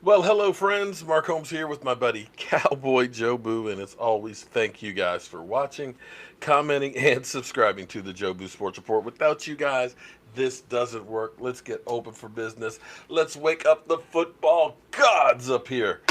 Well, hello, friends. Mark Holmes here with my buddy Cowboy Joe Boo, and as always, thank you guys for watching, commenting, and subscribing to the Joe Boo Sports Report. Without you guys, this doesn't work. Let's get open for business. Let's wake up the football gods up here.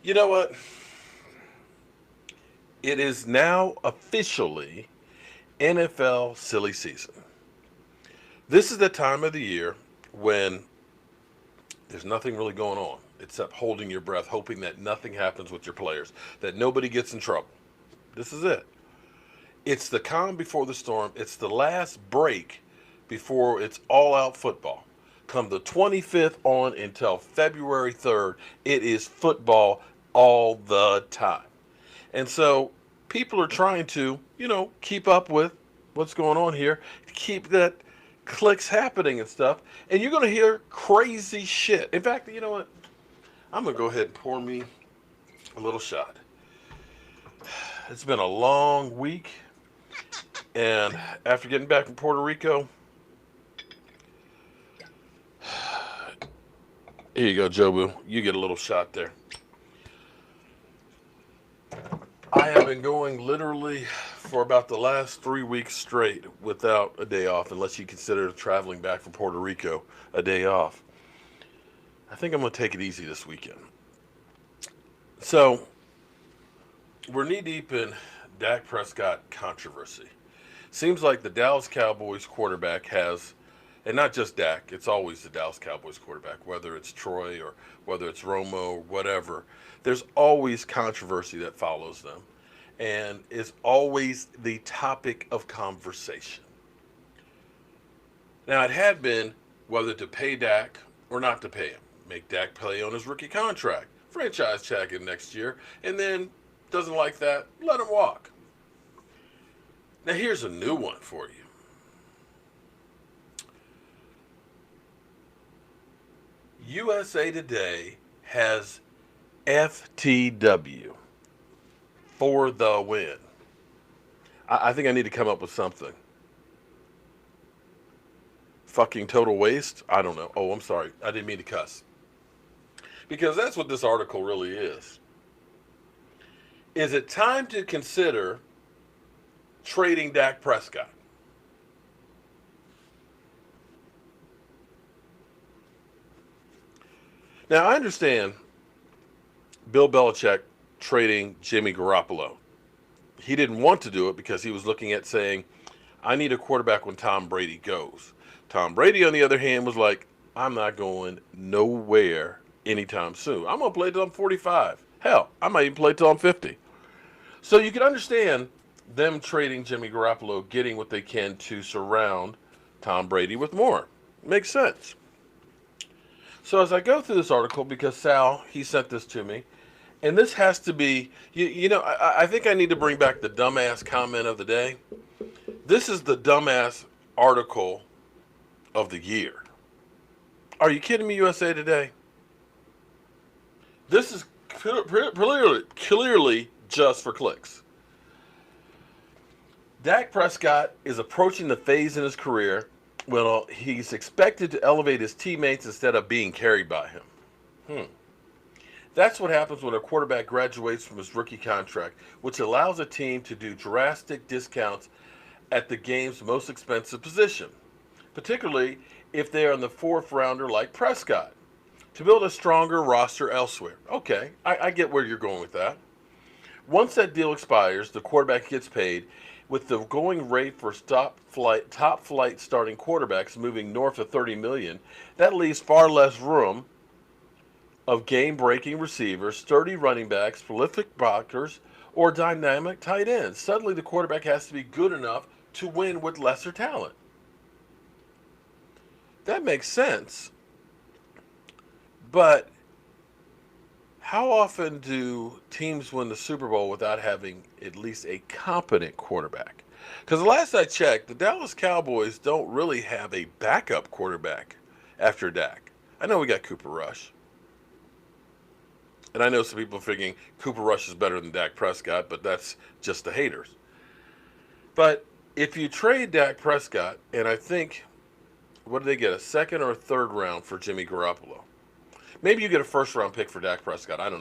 You know what? It is now officially NFL silly season. This is the time of the year when there's nothing really going on except holding your breath, hoping that nothing happens with your players, that nobody gets in trouble. This is it. It's the calm before the storm. It's the last break before it's all out football. Come the 25th on until February 3rd, it is football all the time. And so people are trying to, keep up with what's going on here, keep that clicks happening and stuff. And you're going to hear crazy shit. In fact, you know what? I'm going to go ahead and pour me a little shot. It's been a long week. And after getting back from Puerto Rico, here you go, Jobu. You get a little shot there. I have been going literally for about the last 3 weeks straight without a day off, unless you consider traveling back from Puerto Rico a day off. I think I'm going to take it easy this weekend. So, we're knee deep in Dak Prescott controversy. Seems like the Dallas Cowboys quarterback has, and not just Dak, it's always the Dallas Cowboys quarterback, whether it's Troy or whether it's Romo or whatever. There's always controversy that follows them and is always the topic of conversation. Now, it had been whether to pay Dak or not to pay him. Make Dak play on his rookie contract, franchise tag him next year, and then doesn't like that, let him walk. Now, here's a new one for you. USA Today has FTW for the win. I think I need to come up with something. Fucking total waste? I don't know. Oh, I'm sorry. I didn't mean to cuss. Because that's what this article really is. Is it time to consider trading Dak Prescott? Now, I understand Bill Belichick trading Jimmy Garoppolo. He didn't want to do it because he was looking at saying, I need a quarterback when Tom Brady goes. Tom Brady, on the other hand, was like, I'm not going nowhere anytime soon. I'm going to play till I'm 45. Hell, I might even play till I'm 50. So you can understand them trading Jimmy Garoppolo, getting what they can to surround Tom Brady with more. Makes sense. So as I go through this article, because Sal, he sent this to me, and this has to be, I think I need to bring back the dumbass comment of the day. This is the dumbass article of the year. Are you kidding me, USA Today? This is clearly just for clicks. Dak Prescott is approaching the phase in his career when he's expected to elevate his teammates instead of being carried by him. That's what happens when a quarterback graduates from his rookie contract, which allows a team to do drastic discounts at the game's most expensive position, particularly if they are in the fourth rounder like Prescott, to build a stronger roster elsewhere. Okay, I get where you're going with that. Once that deal expires, the quarterback gets paid. With the going rate for top flight starting quarterbacks moving north of $30 million, that leaves far less room of game-breaking receivers, sturdy running backs, prolific blockers, or dynamic tight ends. Suddenly, the quarterback has to be good enough to win with lesser talent. That makes sense. But how often do teams win the Super Bowl without having at least a competent quarterback? Because the last I checked, the Dallas Cowboys don't really have a backup quarterback after Dak. I know we got Cooper Rush. And I know some people are thinking Cooper Rush is better than Dak Prescott, but that's just the haters. But if you trade Dak Prescott, and I think, what did they get, a second or a third round for Jimmy Garoppolo? Maybe you get a first round pick for Dak Prescott. I don't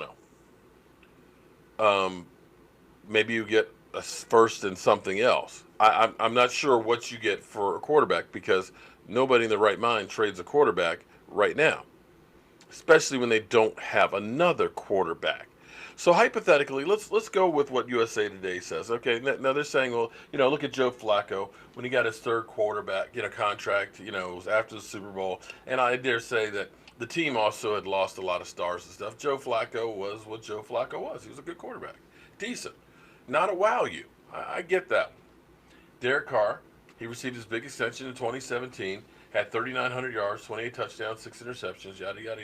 know. Maybe you get a first and something else. I'm not sure what you get for a quarterback because nobody in their right mind trades a quarterback right now, especially when they don't have another quarterback. So hypothetically, let's go with what USA Today says. Okay, now they're saying, well, look at Joe Flacco when he got his third quarterback, contract. It was after the Super Bowl, and I dare say that the team also had lost a lot of stars and stuff. Joe Flacco was what Joe Flacco was. He was a good quarterback, decent, not a wow you. I get that. Derek Carr, he received his big extension in 2017, had 3,900 yards, 28 touchdowns, 6 interceptions, yada, yada,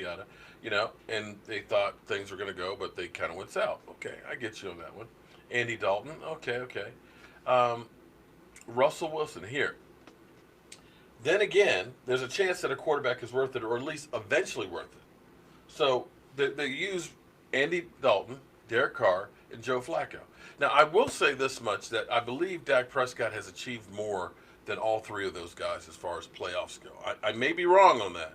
yada. And they thought things were going to go, but they kind of went south. Okay, I get you on that one. Andy Dalton, okay. Um, Russell Wilson, here. Then again, there's a chance that a quarterback is worth it, or at least eventually worth it. So they use Andy Dalton, Derek Carr, and Joe Flacco. Now, I will say this much, that I believe Dak Prescott has achieved more than all three of those guys as far as playoffs go. I may be wrong on that,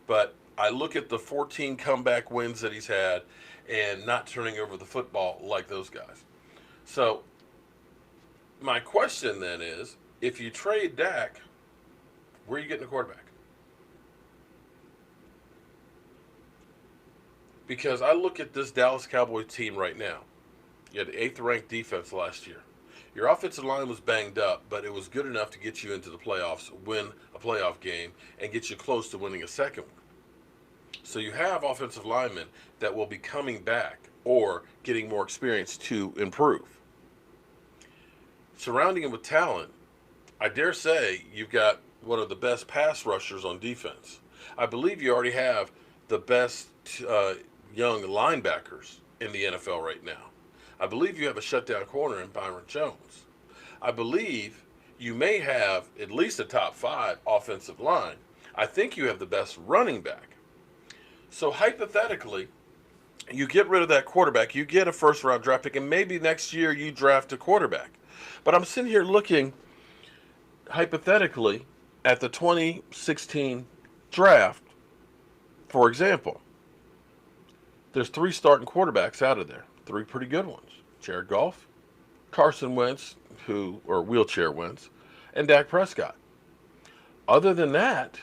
but I look at the 14 comeback wins that he's had and not turning over the football like those guys. So my question then is, if you trade Dak, where are you getting a quarterback? Because I look at this Dallas Cowboys team right now. You had the 8th ranked defense last year. Your offensive line was banged up, but it was good enough to get you into the playoffs, win a playoff game, and get you close to winning a second one. So you have offensive linemen that will be coming back or getting more experience to improve. Surrounding him with talent, I dare say you've got one of the best pass rushers on defense. I believe you already have the best young linebackers in the NFL right now. I believe you have a shutdown corner in Byron Jones. I believe you may have at least a top 5 offensive line. I think you have the best running back. So hypothetically, you get rid of that quarterback, you get a first round draft pick, and maybe next year you draft a quarterback. But I'm sitting here looking hypothetically at the 2016 draft, for example. There's 3 starting quarterbacks out of there, 3 pretty good ones. Jared Goff, Carson Wentz, or wheelchair Wentz, and Dak Prescott. Other than that,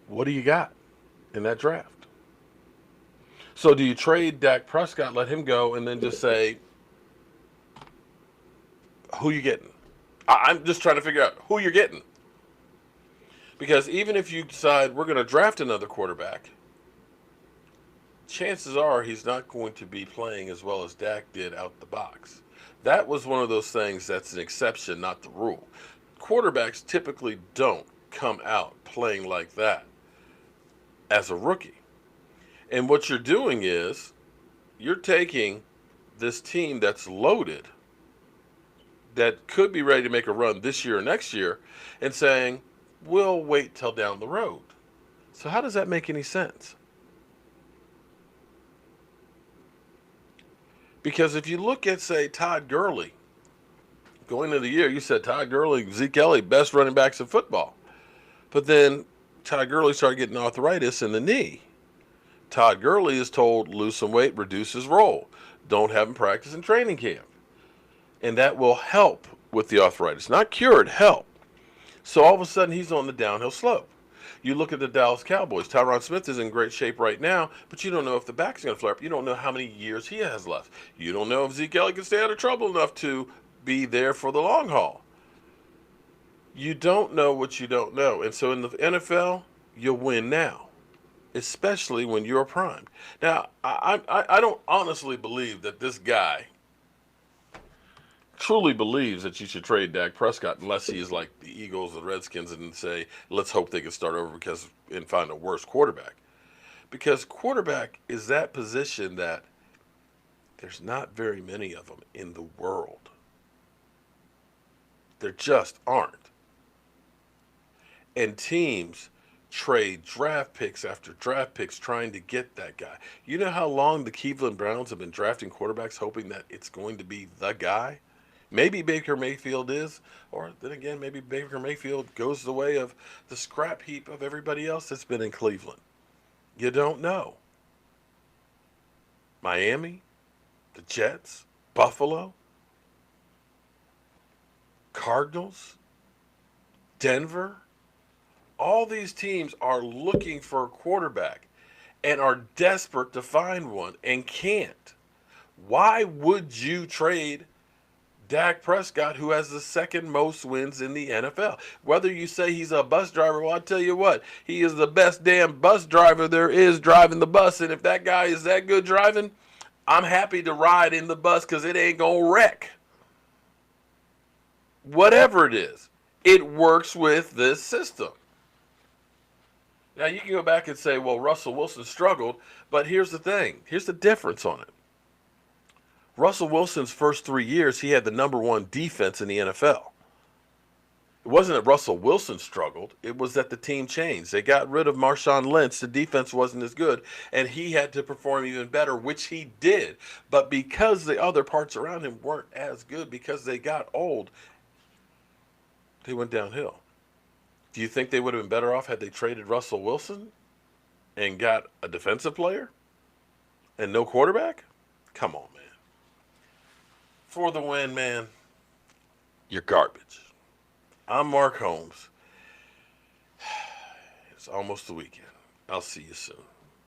what do you got in that draft? So do you trade Dak Prescott, let him go, and then just say, who you getting? I'm just trying to figure out who you're getting. Because even if you decide we're going to draft another quarterback, chances are he's not going to be playing as well as Dak did out the box. That was one of those things that's an exception, not the rule. Quarterbacks typically don't come out playing like that as a rookie. And what you're doing is you're taking this team that's loaded, that could be ready to make a run this year or next year, and saying, we'll wait till down the road. So how does that make any sense? Because if you look at, say, Todd Gurley, going into the year, you said Todd Gurley, Zeke Elliott, best running backs in football. But then Todd Gurley started getting arthritis in the knee. Todd Gurley is told, lose some weight, reduce his role. Don't have him practice in training camp. And that will help with the arthritis. Not cure it, help. So all of a sudden, he's on the downhill slope. You look at the Dallas Cowboys. Tyron Smith is in great shape right now, but you don't know if the back's going to flare up. You don't know how many years he has left. You don't know if Zeke Elliott can stay out of trouble enough to be there for the long haul. You don't know what you don't know. And so in the NFL, you'll win now, especially when you're primed. Now, I don't honestly believe that this guy truly believes that you should trade Dak Prescott unless he is like the Eagles and Redskins and say, let's hope they can start over and find a worse quarterback. Because quarterback is that position that there's not very many of them in the world. There just aren't. And teams trade draft picks after draft picks trying to get that guy. You know how long the Cleveland Browns have been drafting quarterbacks hoping that it's going to be the guy? Maybe Baker Mayfield is, or then again, maybe Baker Mayfield goes the way of the scrap heap of everybody else that's been in Cleveland. You don't know. Miami, the Jets, Buffalo, Cardinals, Denver, all these teams are looking for a quarterback and are desperate to find one and can't. Why would you trade Dak Prescott, who has the second most wins in the NFL? Whether you say he's a bus driver, well, I'll tell you what, he is the best damn bus driver there is driving the bus. And if that guy is that good driving, I'm happy to ride in the bus because it ain't going to wreck. Whatever it is, it works with this system. Now, you can go back and say, well, Russell Wilson struggled, but here's the thing. Here's the difference on it. Russell Wilson's first 3 years, he had the number one defense in the NFL. It wasn't that Russell Wilson struggled. It was that the team changed. They got rid of Marshawn Lynch. The defense wasn't as good, and he had to perform even better, which he did. But because the other parts around him weren't as good, because they got old, they went downhill. Do you think they would have been better off had they traded Russell Wilson and got a defensive player and no quarterback? Come on, man. For the win, man, you're garbage. I'm Mark Holmes. It's almost the weekend. I'll see you soon.